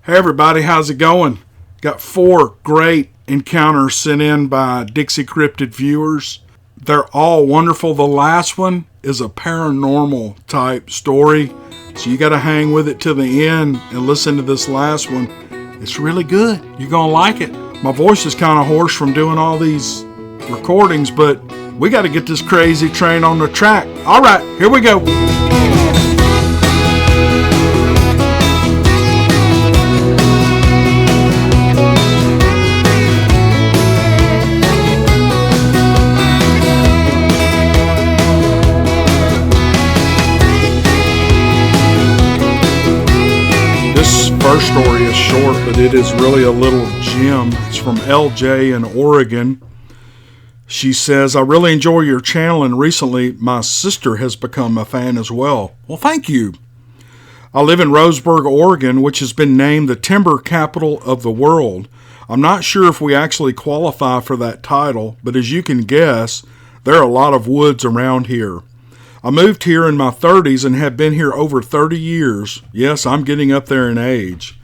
Hey everybody, how's it going? Got 4 great encounters sent in by Dixie Cryptid viewers. They're all wonderful. The last one is a paranormal type story, so you got to hang with it to the end and listen to this last one. It's really good. You're going to like it. My voice is kind of hoarse from doing all these recordings, but we got to get this crazy train on the track. All right, here we go. First story is short, but it is really a little gem. It's from LJ in Oregon. She says, I really enjoy your channel, and recently my sister has become a fan as well. Well, thank you. I live in Roseburg, Oregon, which has been named the timber capital of the world. I'm not sure if we actually qualify for that title, but as you can guess, there are a lot of woods around here. I moved here in my 30s and have been here over 30 years. Yes, I'm getting up there in age.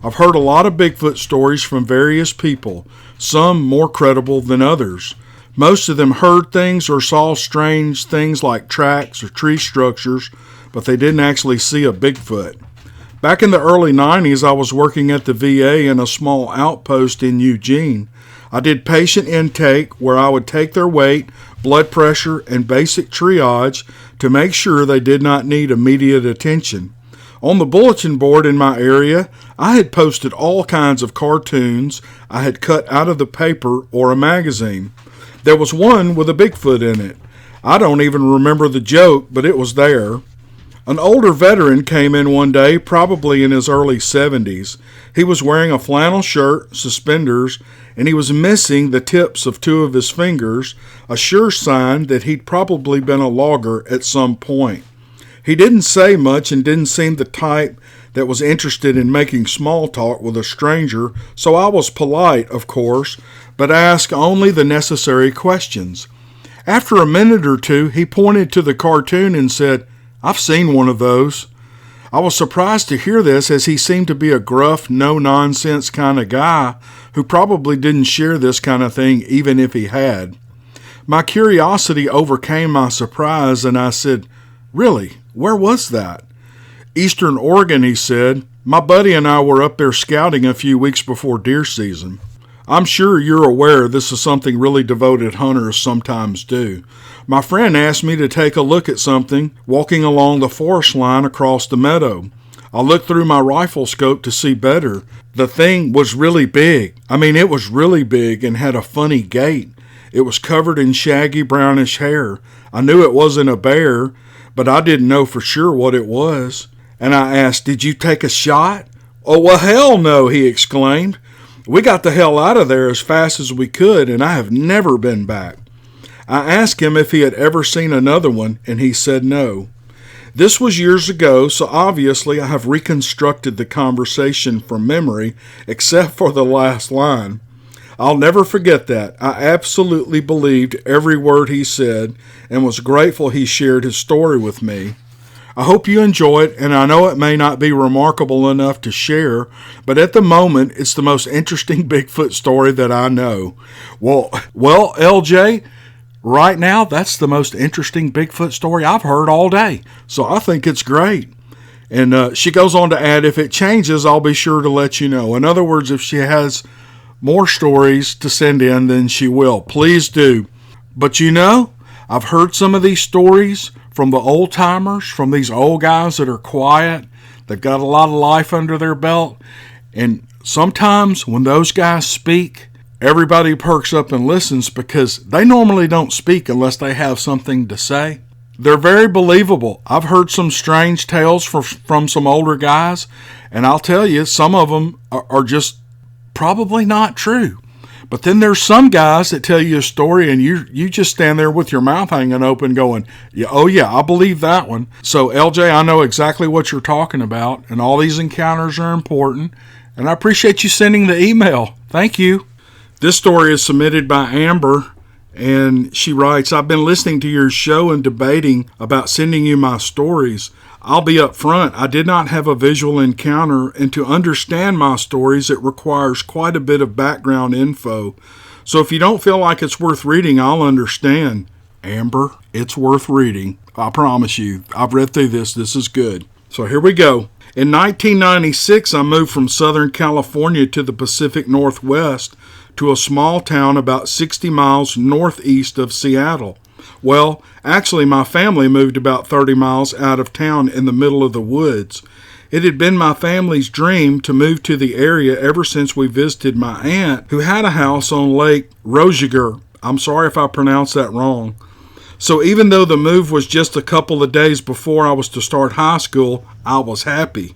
I've heard a lot of Bigfoot stories from various people, some more credible than others. Most of them heard things or saw strange things like tracks or tree structures, but they didn't actually see a Bigfoot. Back in the early 90s, I was working at the VA in a small outpost in Eugene. I did patient intake where I would take their weight, blood pressure, and basic triage to make sure they did not need immediate attention. On the bulletin board in my area, I had posted all kinds of cartoons I had cut out of the paper or a magazine. There was one with a Bigfoot in it. I don't even remember the joke, but it was there. An older veteran came in one day, probably in his early 70s. He was wearing a flannel shirt, suspenders, and he was missing the tips of 2 of his fingers, a sure sign that he'd probably been a logger at some point. He didn't say much and didn't seem the type that was interested in making small talk with a stranger, so I was polite, of course, but asked only the necessary questions. After a minute or two, he pointed to the cartoon and said, I've seen one of those. I was surprised to hear this, as he seemed to be a gruff, no-nonsense kind of guy who probably didn't share this kind of thing even if he had. My curiosity overcame my surprise, and I said, Really? Where was that? Eastern Oregon, he said. My buddy and I were up there scouting a few weeks before deer season. I'm sure you're aware this is something really devoted hunters sometimes do. My friend asked me to take a look at something walking along the forest line across the meadow. I looked through my rifle scope to see better. The thing was really big. It was really big and had a funny gait. It was covered in shaggy brownish hair. I knew it wasn't a bear, but I didn't know for sure what it was. And I asked, Did you take a shot? Oh, well, hell no, he exclaimed. We got the hell out of there as fast as we could, and I have never been back. I asked him if he had ever seen another one, and he said no. This was years ago, so obviously I have reconstructed the conversation from memory, except for the last line. I'll never forget that. I absolutely believed every word he said, and was grateful he shared his story with me. I hope you enjoy it, and I know it may not be remarkable enough to share, but at the moment, it's the most interesting Bigfoot story that I know. Well, LJ, right now, that's the most interesting Bigfoot story I've heard all day, so I think it's great. And she goes on to add, if it changes, I'll be sure to let you know. In other words, if she has more stories to send in, then she will. Please do. But I've heard some of these stories from the old timers, from these old guys that are quiet. They've got a lot of life under their belt. And sometimes when those guys speak, everybody perks up and listens, because they normally don't speak unless they have something to say. They're very believable. I've heard some strange tales from some older guys, and I'll tell you, some of them are just probably not true. But then there's some guys that tell you a story and you just stand there with your mouth hanging open going, yeah, oh yeah, I believe that one. So LJ, I know exactly what you're talking about, and all these encounters are important, and I appreciate you sending the email. Thank you. This story is submitted by Amber, and she writes, I've been listening to your show and debating about sending you my stories. I'll be up front, I did not have a visual encounter, and to understand my stories, it requires quite a bit of background info. So if you don't feel like it's worth reading, I'll understand. Amber, it's worth reading. I promise you. I've read through this. This is good. So here we go. In 1996, I moved from Southern California to the Pacific Northwest to a small town about 60 miles northeast of Seattle. Well, actually, my family moved about 30 miles out of town in the middle of the woods. It had been my family's dream to move to the area ever since we visited my aunt, who had a house on Lake Roziger. I'm sorry if I pronounced that wrong. So even though the move was just a couple of days before I was to start high school, I was happy.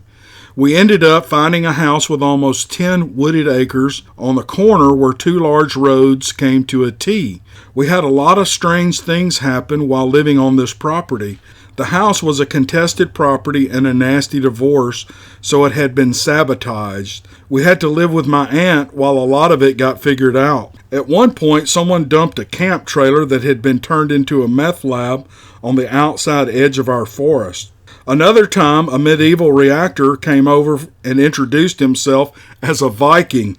We ended up finding a house with almost 10 wooded acres on the corner where two large roads came to a T. We had a lot of strange things happen while living on this property. The house was a contested property and a nasty divorce, so it had been sabotaged. We had to live with my aunt while a lot of it got figured out. At one point, someone dumped a camp trailer that had been turned into a meth lab on the outside edge of our forest. Another time, a medieval reactor came over and introduced himself as a Viking.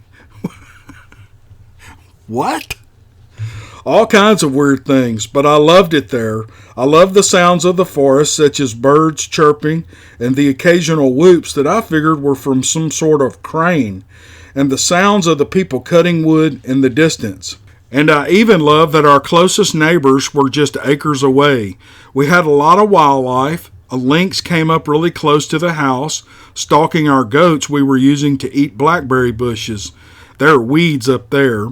What? All kinds of weird things, but I loved it there. I loved the sounds of the forest, such as birds chirping and the occasional whoops that I figured were from some sort of crane, and the sounds of the people cutting wood in the distance. And I even loved that our closest neighbors were just acres away. We had a lot of wildlife. A lynx came up really close to the house, stalking our goats we were using to eat blackberry bushes. There are weeds up there.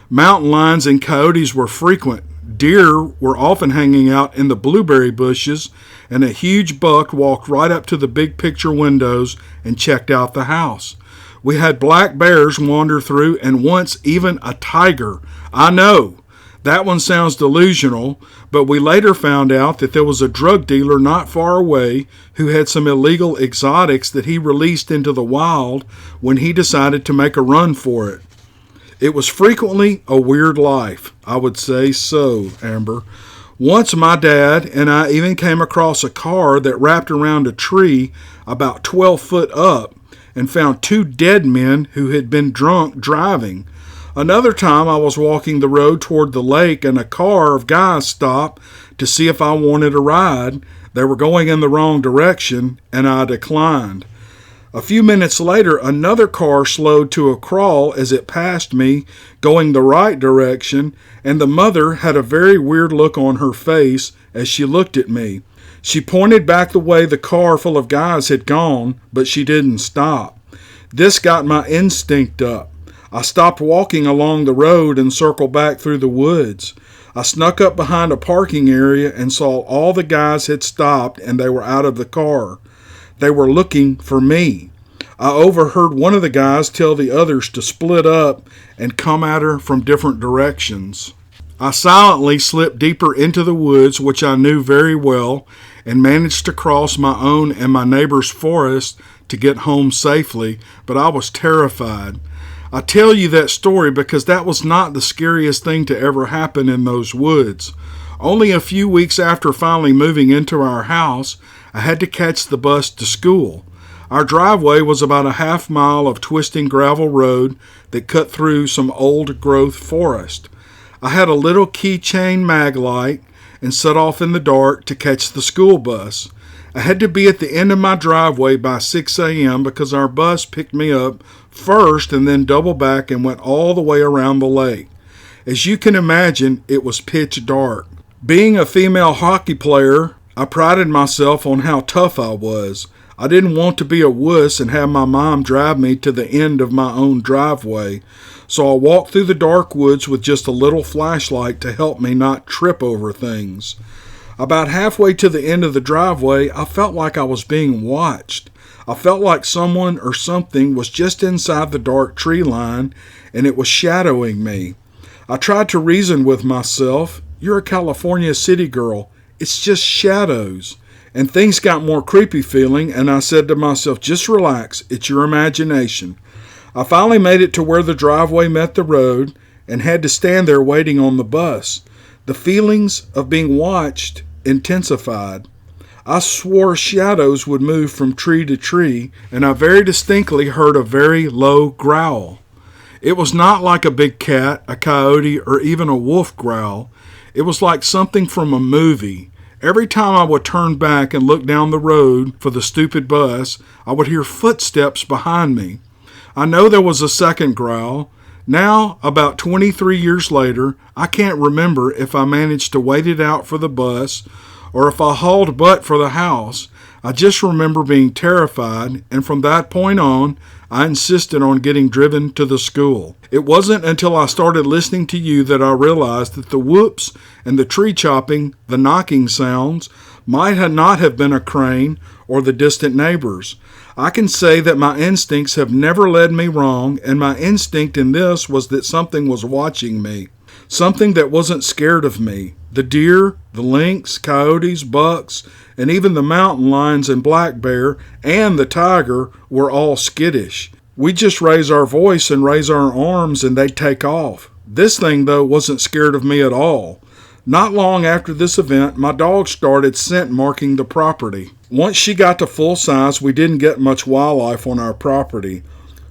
Mountain lions and coyotes were frequent. Deer were often hanging out in the blueberry bushes, and a huge buck walked right up to the big picture windows and checked out the house. We had black bears wander through, and once even a tiger. I know, that one sounds delusional, but we later found out that there was a drug dealer not far away who had some illegal exotics that he released into the wild when he decided to make a run for it. It was frequently a weird life, I would say so, Amber. Once my dad and I even came across a car that wrapped around a tree about 12 foot up and found two dead men who had been drunk driving. Another time I was walking the road toward the lake and a car of guys stopped to see if I wanted a ride. They were going in the wrong direction and I declined. A few minutes later, another car slowed to a crawl as it passed me, going the right direction, and the mother had a very weird look on her face as she looked at me. She pointed back the way the car full of guys had gone, but she didn't stop. This got my instinct up. I stopped walking along the road and circled back through the woods. I snuck up behind a parking area and saw all the guys had stopped and they were out of the car. They were looking for me. I overheard one of the guys tell the others to split up and come at her from different directions. I silently slipped deeper into the woods, which I knew very well, and managed to cross my own and my neighbor's forest to get home safely, but I was terrified. I tell you that story because that was not the scariest thing to ever happen in those woods. Only a few weeks after finally moving into our house, I had to catch the bus to school. Our driveway was about a half mile of twisting gravel road that cut through some old-growth forest. I had a little keychain mag light and set off in the dark to catch the school bus. I had to be at the end of my driveway by 6 a.m. because our bus picked me up first and then doubled back and went all the way around the lake. As you can imagine, it was pitch dark. Being a female hockey player, I prided myself on how tough I was. I didn't want to be a wuss and have my mom drive me to the end of my own driveway, so I walked through the dark woods with just a little flashlight to help me not trip over things. About halfway to the end of the driveway, I felt like I was being watched. I felt like someone or something was just inside the dark tree line, and it was shadowing me. I tried to reason with myself. You're a California city girl. It's just shadows. And things got more creepy feeling, and I said to myself, just relax. It's your imagination. I finally made it to where the driveway met the road and had to stand there waiting on the bus. The feelings of being watched intensified. I swore shadows would move from tree to tree, and I very distinctly heard a very low growl. It was not like a big cat, a coyote, or even a wolf growl. It was like something from a movie. Every time I would turn back and look down the road for the stupid bus, I would hear footsteps behind me. I know there was a second growl. Now, about 23 years later, I can't remember if I managed to wait it out for the bus or if I hauled butt for the house. I just remember being terrified, and from that point on, I insisted on getting driven to the school. It wasn't until I started listening to you that I realized that the whoops and the tree chopping, the knocking sounds, might not have been a crane or the distant neighbors. I can say that my instincts have never led me wrong, and my instinct in this was that something was watching me. Something that wasn't scared of me. The deer, the lynx, coyotes, bucks, and even the mountain lions and black bear and the tiger were all skittish. We just raise our voice and raise our arms and they take off. This thing, though, wasn't scared of me at all. Not long after this event, my dog started scent marking the property. Once she got to full size, we didn't get much wildlife on our property.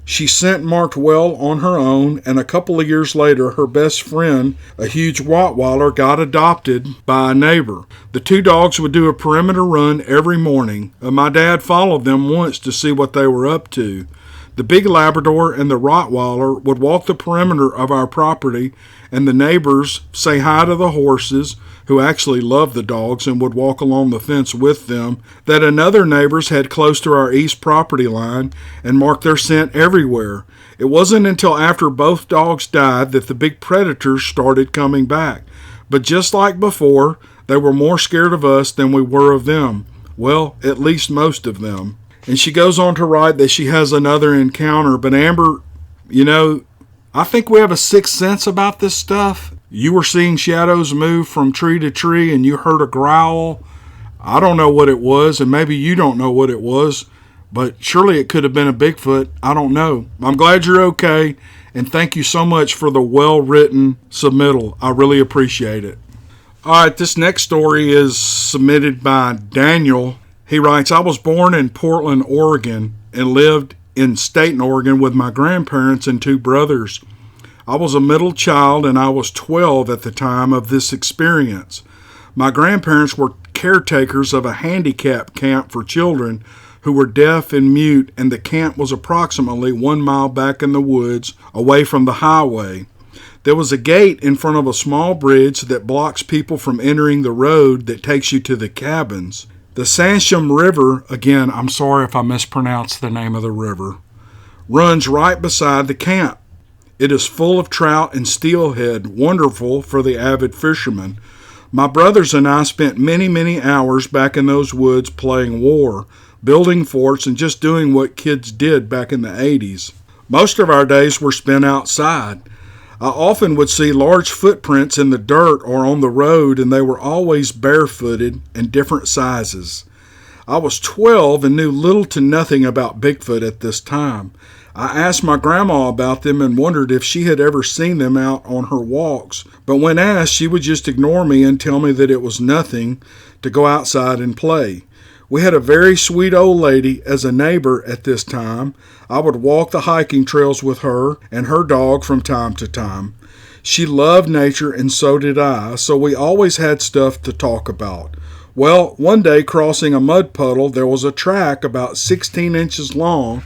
She scent marked well on her own, and a couple of years later, her best friend, a huge Rottweiler, got adopted by a neighbor. The two dogs would do a perimeter run every morning. My dad followed them once to see what they were up to. The big Labrador and the Rottweiler would walk the perimeter of our property, and the neighbors say hi to the horses, who actually loved the dogs and would walk along the fence with them, that another neighbors had close to our east property line and marked their scent everywhere. It wasn't until after both dogs died that the big predators started coming back. But just like before, they were more scared of us than we were of them. Well, at least most of them. And she goes on to write that she has another encounter. But Amber, I think we have a sixth sense about this stuff. You were seeing shadows move from tree to tree and you heard a growl. I don't know what it was, and maybe you don't know what it was, but surely it could have been a Bigfoot. I don't know. I'm glad you're okay, and thank you so much for the well-written submittal. I really appreciate it. All right, this next story is submitted by Daniel. He writes, I was born in Portland, Oregon, and lived in Staten, Oregon with my grandparents and two brothers. I was a middle child and I was 12 at the time of this experience. My grandparents were caretakers of a handicap camp for children who were deaf and mute, and the camp was approximately 1 mile back in the woods away from the highway. There was a gate in front of a small bridge that blocks people from entering the road that takes you to the cabins. The Sansham River, again, I'm sorry if I mispronounced the name of the river, runs right beside the camp. It is full of trout and steelhead, wonderful for the avid fisherman. My brothers and I spent many, many hours back in those woods playing war, building forts, and just doing what kids did back in the 80s. Most of our days were spent outside. I often would see large footprints in the dirt or on the road, and they were always barefooted and different sizes. I was 12 and knew little to nothing about Bigfoot at this time. I asked my grandma about them and wondered if she had ever seen them out on her walks, but when asked, she would just ignore me and tell me that it was nothing to go outside and play. We had a very sweet old lady as a neighbor at this time. I would walk the hiking trails with her and her dog from time to time. She loved nature and so did I, so we always had stuff to talk about. Well, one day crossing a mud puddle, there was a track about 16 inches long,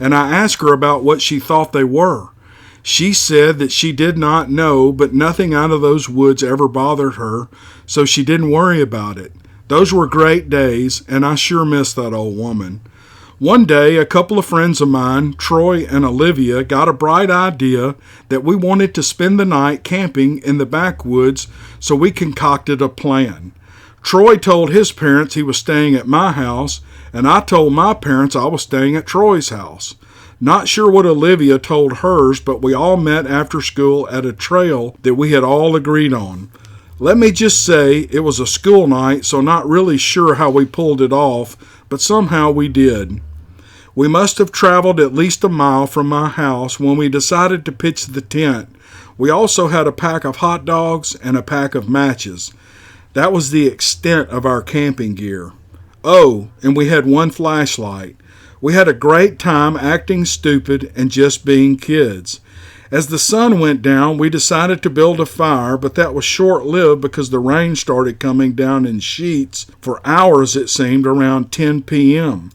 and I asked her about what she thought they were. She said that she did not know, but nothing out of those woods ever bothered her, so she didn't worry about it. Those were great days, and I sure miss that old woman. One day, a couple of friends of mine, Troy and Olivia, got a bright idea that we wanted to spend the night camping in the backwoods, so we concocted a plan. Troy told his parents he was staying at my house, and I told my parents I was staying at Troy's house. Not sure what Olivia told hers, but we all met after school at a trail that we had all agreed on. Let me just say it was a school night, so not really sure how we pulled it off, but somehow we did. We must have traveled at least a mile from my house when we decided to pitch the tent. We also had a pack of hot dogs and a pack of matches. That was the extent of our camping gear. Oh, and we had one flashlight. We had a great time acting stupid and just being kids. As the sun went down, we decided to build a fire, but that was short-lived because the rain started coming down in sheets for hours, it seemed, around 10 p.m.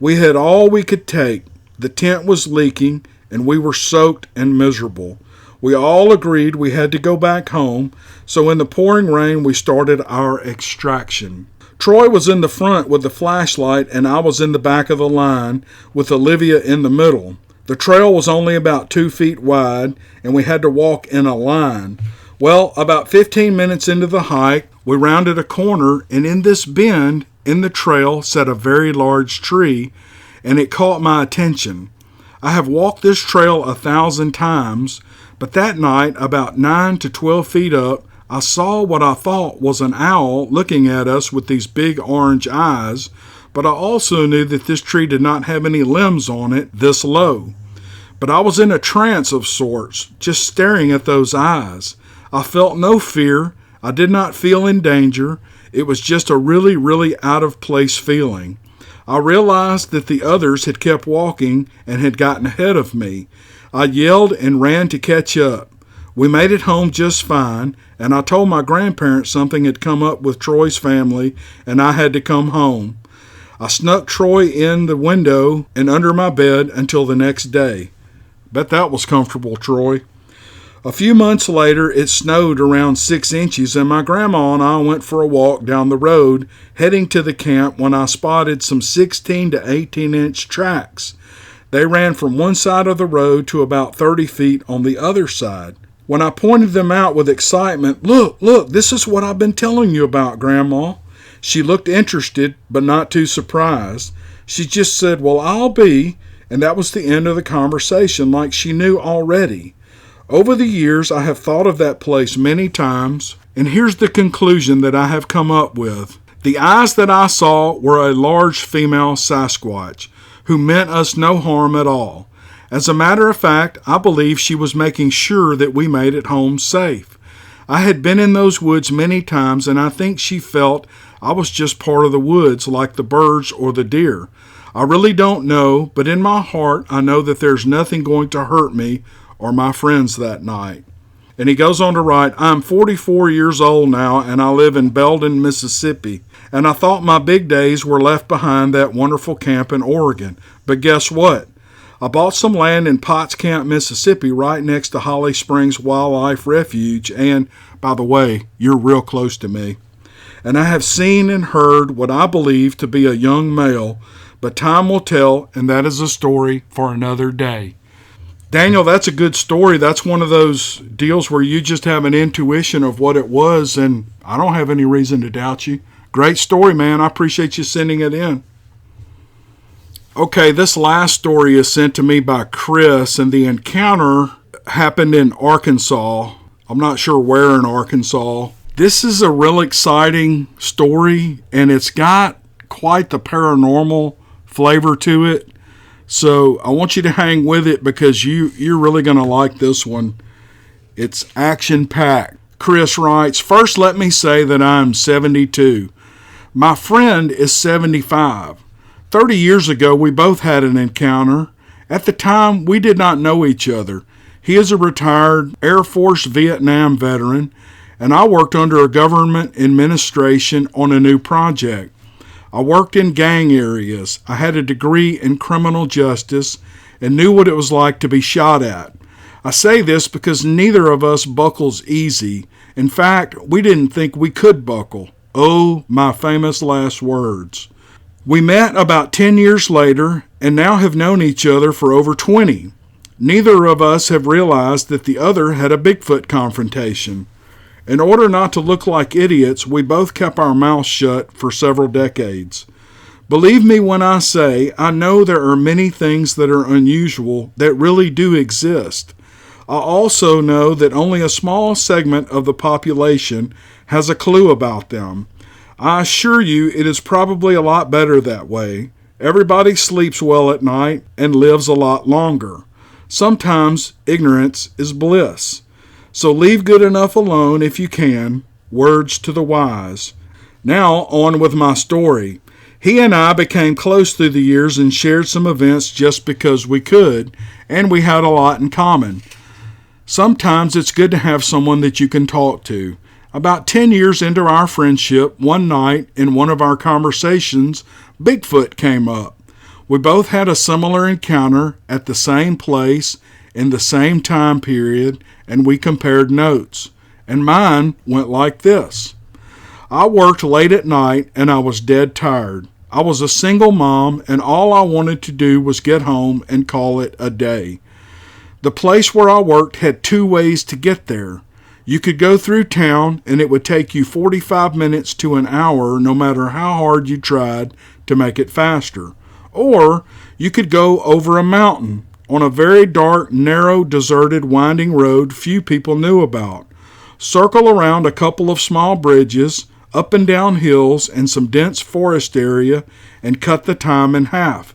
We had all we could take. The tent was leaking, and we were soaked and miserable. We all agreed we had to go back home, so in the pouring rain we started our extraction. Troy was in the front with the flashlight, and I was in the back of the line with Olivia in the middle. The trail was only about 2 feet wide, and we had to walk in a line. Well, about 15 minutes into the hike, we rounded a corner, and in this bend in the trail sat a very large tree, and it caught my attention. I have walked this trail 1,000 times, but that night, about 9 to 12 feet up, I saw what I thought was an owl looking at us with these big orange eyes, but I also knew that this tree did not have any limbs on it this low. But I was in a trance of sorts, just staring at those eyes. I felt no fear. I did not feel in danger. It was just a really, really out-of-place feeling. I realized that the others had kept walking and had gotten ahead of me. I yelled and ran to catch up. We made it home just fine, and I told my grandparents something had come up with Troy's family, and I had to come home. I snuck Troy in the window and under my bed until the next day. Bet that was comfortable, Troy. A few months later, it snowed around 6 inches, and my grandma and I went for a walk down the road, heading to the camp when I spotted some 16 to 18-inch tracks. They ran from one side of the road to about 30 feet on the other side. When I pointed them out with excitement, look, this is what I've been telling you about, Grandma. She looked interested, but not too surprised. She just said, well, I'll be, and that was the end of the conversation, like she knew already. Over the years, I have thought of that place many times, and here's the conclusion that I have come up with. The eyes that I saw were a large female Sasquatch, who meant us no harm at all. As a matter of fact, I believe she was making sure that we made it home safe. I had been in those woods many times, and I think she felt I was just part of the woods like the birds or the deer. I really don't know, but in my heart I know that there's nothing going to hurt me or my friends that night. And he goes on to write, I'm 44 years old now, and I live in Belden, Mississippi. And I thought my big days were left behind that wonderful camp in Oregon. But guess what? I bought some land in Potts Camp, Mississippi, right next to Holly Springs Wildlife Refuge. And, by the way, you're real close to me. And I have seen and heard what I believe to be a young male, but time will tell, and that is a story for another day. Daniel, that's a good story. That's one of those deals where you just have an intuition of what it was, and I don't have any reason to doubt you. Great story, man. I appreciate you sending it in. Okay, this last story is sent to me by Chris, and the encounter happened in Arkansas. I'm not sure where in Arkansas. This is a real exciting story, and it's got quite the paranormal flavor to it. So I want you to hang with it because you're really going to like this one. It's action-packed. Chris writes, first let me say that I'm 72. My friend is 75. 30 years ago, we both had an encounter. At the time, we did not know each other. He is a retired Air Force Vietnam veteran, and I worked under a government administration on a new project. I worked in gang areas. I had a degree in criminal justice and knew what it was like to be shot at. I say this because neither of us buckles easy. In fact, we didn't think we could buckle. Oh, my famous last words. We met about 10 years later and now have known each other for over 20. Neither of us have realized that the other had a Bigfoot confrontation. In order not to look like idiots, we both kept our mouths shut for several decades. Believe me when I say I know there are many things that are unusual that really do exist. I also know that only a small segment of the population has a clue about them. I assure you it is probably a lot better that way. Everybody sleeps well at night and lives a lot longer. Sometimes ignorance is bliss. So leave good enough alone if you can. Words to the wise. Now on with my story. He and I became close through the years and shared some events just because we could, and we had a lot in common. Sometimes it's good to have someone that you can talk to. About 10 years into our friendship, one night in one of our conversations, Bigfoot came up. We both had a similar encounter at the same place in the same time period, and we compared notes. And mine went like this. I worked late at night and I was dead tired. I was a single mom and all I wanted to do was get home and call it a day. The place where I worked had two ways to get there. You could go through town and it would take you 45 minutes to an hour no matter how hard you tried to make it faster. Or you could go over a mountain on a very dark, narrow, deserted, winding road few people knew about. Circle around a couple of small bridges, up and down hills and some dense forest area, and cut the time in half.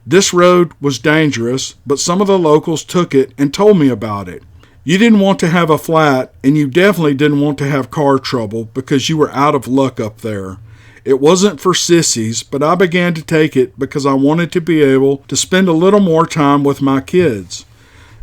This road was dangerous, but some of the locals took it and told me about it. You didn't want to have a flat, and you definitely didn't want to have car trouble because you were out of luck up there. It wasn't for sissies, but I began to take it because I wanted to be able to spend a little more time with my kids.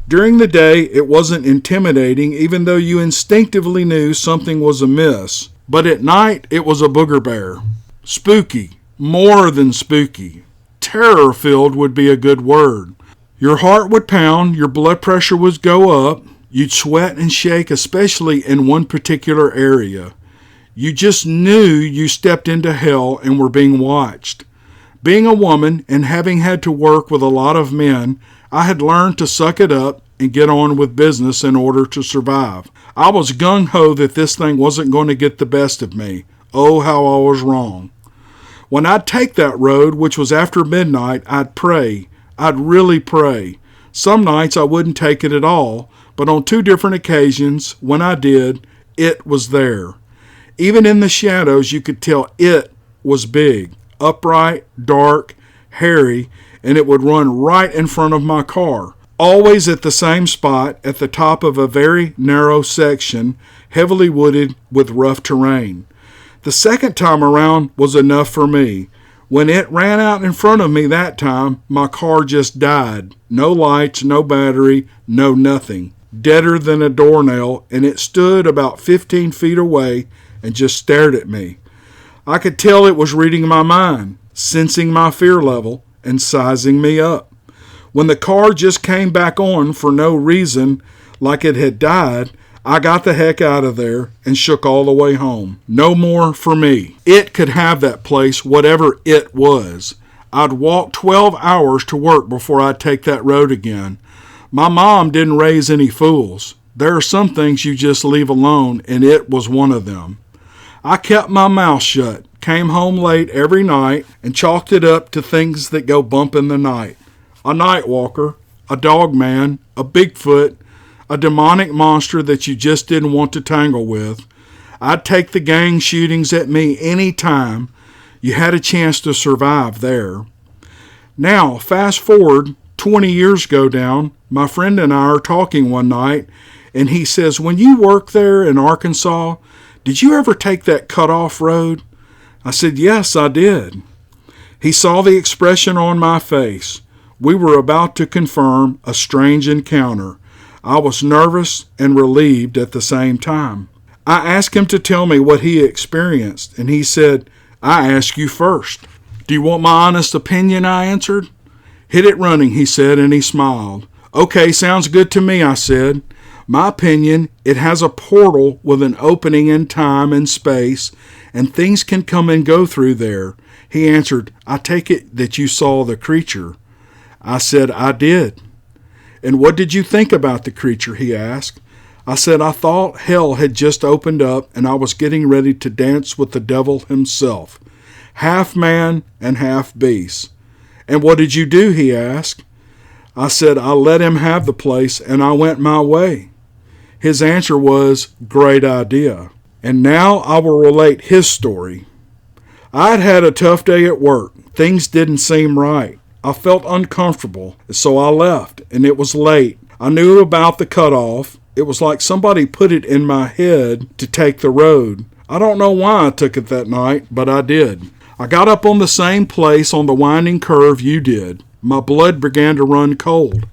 During the day, it wasn't intimidating, even though you instinctively knew something was amiss. But at night, it was a booger bear. Spooky. More than spooky. Terror-filled would be a good word. Your heart would pound, your blood pressure would go up, you'd sweat and shake, especially in one particular area. You just knew you stepped into hell and were being watched. Being a woman and having had to work with a lot of men, I had learned to suck it up and get on with business in order to survive. I was gung-ho that this thing wasn't going to get the best of me. Oh, how I was wrong. When I'd take that road, which was after midnight, I'd pray. I'd really pray. Some nights I wouldn't take it at all, but on 2 different occasions, when I did, it was there. Even in the shadows, you could tell it was big, upright, dark, hairy, and it would run right in front of my car. Always at the same spot, at the top of a very narrow section, heavily wooded with rough terrain. The second time around was enough for me. When it ran out in front of me that time, my car just died. No lights, no battery, no nothing. Deader than a doornail, and it stood about 15 feet away and just stared at me. I could tell it was reading my mind, sensing my fear level, and sizing me up. When the car just came back on for no reason, like it had died, I got the heck out of there and shook all the way home. No more for me. It could have that place, whatever it was. I'd walk 12 hours to work before I'd take that road again. My mom didn't raise any fools. There are some things you just leave alone, and it was one of them. I kept my mouth shut, came home late every night, and chalked it up to things that go bump in the night. A night walker, a dog man, a Bigfoot, a demonic monster that you just didn't want to tangle with. I'd take the gang shootings at me any time. You had a chance to survive there. Now, fast forward 20 years ago down, my friend and I are talking one night, and he says, when you worked there in Arkansas, did you ever take that cut-off road? I said, yes, I did. He saw the expression on my face. We were about to confirm a strange encounter. I was nervous and relieved at the same time. I asked him to tell me what he experienced, and he said, I ask you first. Do you want my honest opinion? I answered. Hit it running, he said, and he smiled. Okay, sounds good to me, I said. My opinion, it has a portal with an opening in time and space, and things can come and go through there. He answered, I take it that you saw the creature. I said, I did. And what did you think about the creature? He asked. I said, I thought hell had just opened up and I was getting ready to dance with the devil himself. Half man and half beast. And what did you do? He asked. I said, I let him have the place and I went my way. His answer was, great idea. And now I will relate his story. I'd had a tough day at work. Things didn't seem right. I felt uncomfortable, so I left, and it was late. I knew about the cutoff. It was like somebody put it in my head to take the road. I don't know why I took it that night, but I did. I got up on the same place on the winding curve you did. My blood began to run cold.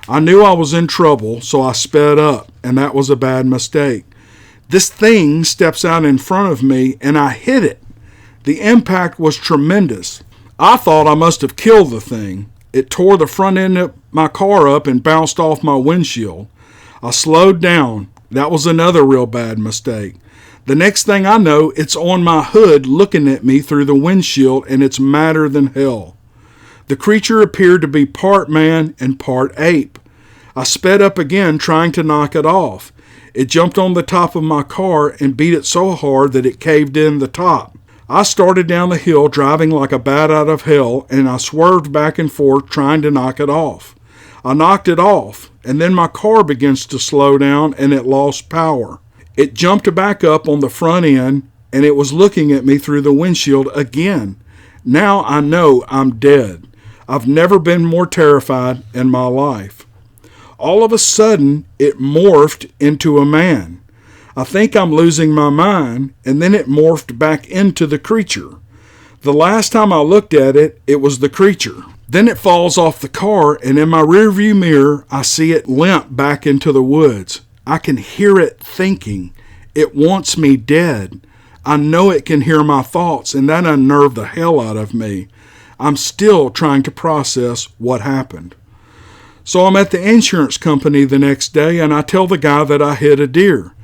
I knew I was in trouble, so I sped up, and that was a bad mistake. This thing steps out in front of me, and I hit it. The impact was tremendous. I thought I must have killed the thing. It tore the front end of my car up and bounced off my windshield. I slowed down. That was another real bad mistake. The next thing I know, it's on my hood looking at me through the windshield, and it's madder than hell. The creature appeared to be part man and part ape. I sped up again, trying to knock it off. It jumped on the top of my car and beat it so hard that it caved in the top. I started down the hill driving like a bat out of hell, and I swerved back and forth trying to knock it off. I knocked it off, and then my car begins to slow down and it lost power. It jumped back up on the front end, and it was looking at me through the windshield again. Now I know I'm dead. I've never been more terrified in my life. All of a sudden, it morphed into a man. I think I'm losing my mind, and then it morphed back into the creature. The last time I looked at it, it was the creature. Then it falls off the car, and in my rearview mirror, I see it limp back into the woods. I can hear it thinking. It wants me dead. I know it can hear my thoughts, and that unnerved the hell out of me. I'm still trying to process what happened. So I'm at the insurance company the next day, and I tell the guy that I hit a deer.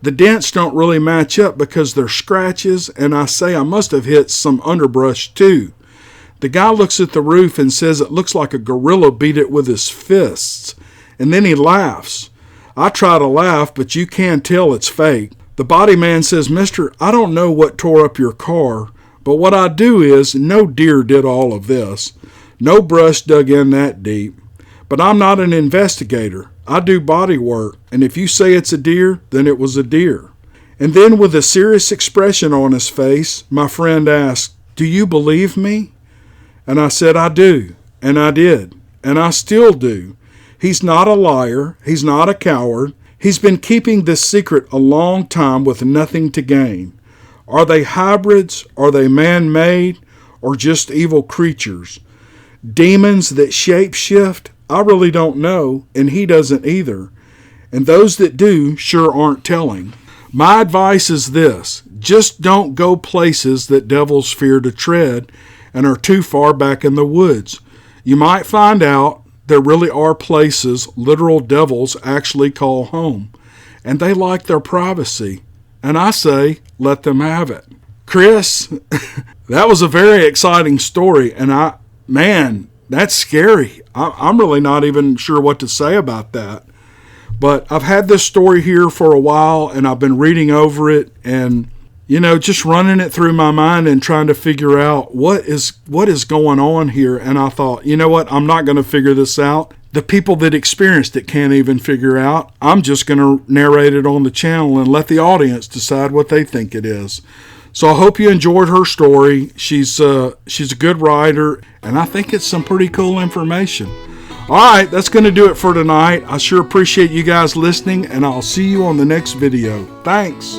The dents don't really match up because they're scratches, and I say I must have hit some underbrush too. The guy looks at the roof and says it looks like a gorilla beat it with his fists, and then he laughs. I try to laugh, but you can tell it's fake. The body man says, "Mister, I don't know what tore up your car, but what I do is no deer did all of this. No brush dug in that deep. But I'm not an investigator. I do body work, and if you say it's a deer, then it was a deer." And then with a serious expression on his face, my friend asked, "Do you believe me?" And I said, "I do, and I did, and I still do. He's not a liar. He's not a coward. He's been keeping this secret a long time with nothing to gain. Are they hybrids? Are they man-made? Or just evil creatures? Demons that shape-shift? I really don't know, and he doesn't either. And those that do sure aren't telling. My advice is this: just don't go places that devils fear to tread and are too far back in the woods. You might find out there really are places literal devils actually call home, and they like their privacy. And I say, let them have it. Chris, that was a very exciting story, and man, that's scary. I'm really not even sure what to say about that. But I've had this story here for a while, and I've been reading over it and, just running it through my mind and trying to figure out what is going on here. And I thought, you know what? I'm not going to figure this out. The people that experienced it can't even figure out. I'm just going to narrate it on the channel and let the audience decide what they think it is. So I hope you enjoyed her story. She's a good writer, and I think it's some pretty cool information. All right, that's going to do it for tonight. I sure appreciate you guys listening, and I'll see you on the next video. Thanks.